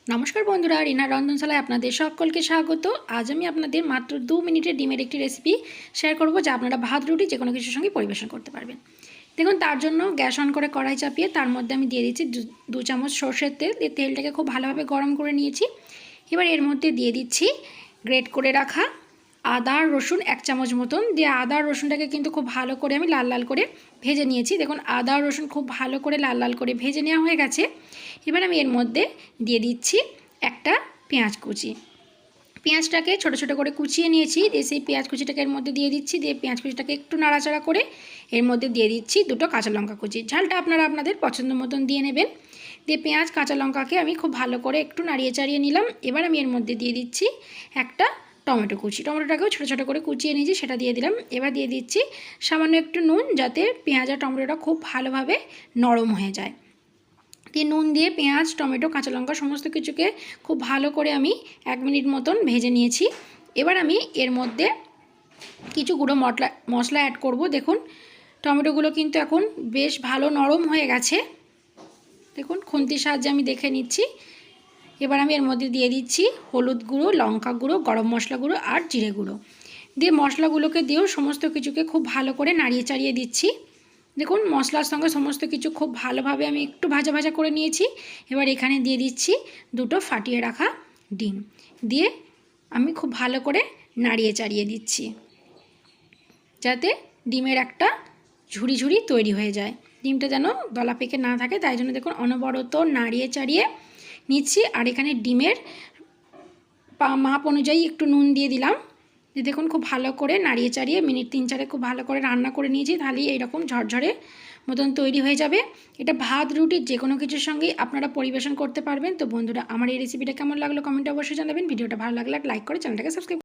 নমস্কার বন্ধুরা, রিনা রন্ধনশালায় আপনাদের সকলকে স্বাগত। আজ আমি আপনাদের মাত্র 2 মিনিটের ডিমের একটি রেসিপি শেয়ার করব, যা আপনারা ভাত রুটি যে কোনো কিছুর সঙ্গে পরিবেশন করতে পারবেন। দেখুন, তার জন্য গ্যাস অন করে কড়াই চাপিয়ে তার মধ্যে আমি দিয়ে দিচ্ছি 2 চামচ সর্ষের তেল। এই তেলটাকে খুব ভালোভাবে গরম করে নিয়েছি। এবার এর মধ্যে দিয়ে দিচ্ছি গ্রেট করে রাখা আদা রসুন 1 চামচ মতন। দিয়ে আদা রসুনটাকে কিন্তু খুব ভালো করে আমি লাল লাল করে ভেজে নিয়েছি। দেখুন, আদা রসুন খুব ভালো করে লাল লাল করে ভেজে নেওয়া হয়ে গেছে। এবার আমি এর মধ্যে দিয়ে দিচ্ছি একটা পেঁয়াজ কুচি। পেঁয়াজটাকে ছোট ছোট করে কুচিয়ে নিয়েছি। দিয়ে সেই পেঁয়াজ কুচিটাকে এর মধ্যে দিয়ে দিচ্ছি। দিয়ে পেঁয়াজ কুচিটাকে একটু নাড়াচাড়া করে এর মধ্যে দিয়ে দিচ্ছি 2টো কাঁচা লঙ্কা কুচি। ঝালটা আপনারা আপনাদের পছন্দ মতন দিয়ে নেবেন। দিয়ে পেঁয়াজ কাঁচা লঙ্কাকে আমি খুব ভালো করে একটু নাড়িয়ে চাড়িয়ে নিলাম। এবার আমি এর মধ্যে দিয়ে দিচ্ছি একটা টমেটো কুচি। টমেটোটাকেও ছোটো ছোটো করে কুচিয়ে নিয়েছি, সেটা দিয়ে দিলাম। এবার দিয়ে দিচ্ছি সামান্য একটু নুন, যাতে পেঁয়াজ আর টমেটোটা খুব ভালোভাবে নরম হয়ে যায়। দিয়ে নুন দিয়ে পেঁয়াজ টমেটো কাঁচা লঙ্কা সমস্ত কিছুকে খুব ভালো করে আমি 1 মিনিট মতন ভেজে নিয়েছি। এবার আমি এর মধ্যে কিছু গুঁড়ো মশলা অ্যাড করব। দেখুন, টমেটোগুলো কিন্তু এখন বেশ ভালো নরম হয়ে গেছে। দেখুন, খুন্তির সাহায্যে আমি দেখে নিচ্ছি। এবার আমি এর মধ্যে দিয়ে দিচ্ছি হলুদ গুঁড়ো, লঙ্কা গুঁড়ো, গরম মশলা গুঁড়ো আর জিরে গুঁড়ো। দিয়ে মশলাগুলোকে দিয়েও সমস্ত কিছুকে খুব ভালো করে নাড়িয়ে চাড়িয়ে দিচ্ছি। দেখুন, মশলার সঙ্গে সমস্ত কিছু খুব ভালোভাবে আমি একটু ভাজা ভাজা করে নিয়েছি। এবার এখানে দিয়ে দিচ্ছি 2টো ফাটিয়ে রাখা ডিম। দিয়ে আমি খুব ভালো করে নাড়িয়ে চাড়িয়ে দিচ্ছি, যাতে ডিমের একটা ঝুড়ি ঝুড়ি তৈরি হয়ে যায়। ডিমটা যেন দলা পেকে না থাকে, তাই জন্য দেখুন অনবরত নাড়িয়ে চাড়িয়ে নিচ্ছি। আর এখানে ডিমের মাপ অনুযায়ী একটু নুন দিয়ে দিলাম। দেখুন, খুব ভালো করে নাড়িয়ে চাড়িয়ে মিনিট 3-4 খুব ভালো করে রান্না করে নিয়েছি। তাহলেই এইরকম ঝরঝরে মতন তৈরি হয়ে যাবে। এটা ভাত রুটি যে কোনো কিছুর সঙ্গেই আপনারা পরিবেশন করতে পারবেন। তো বন্ধুরা, আমার এই রেসিপিটা কেমন লাগলো কমেন্টে অবশ্যই জানাবেন। ভিডিওটা ভালো লাগলে লাইক করে চ্যানেলটাকে সাবস্ক্রাইব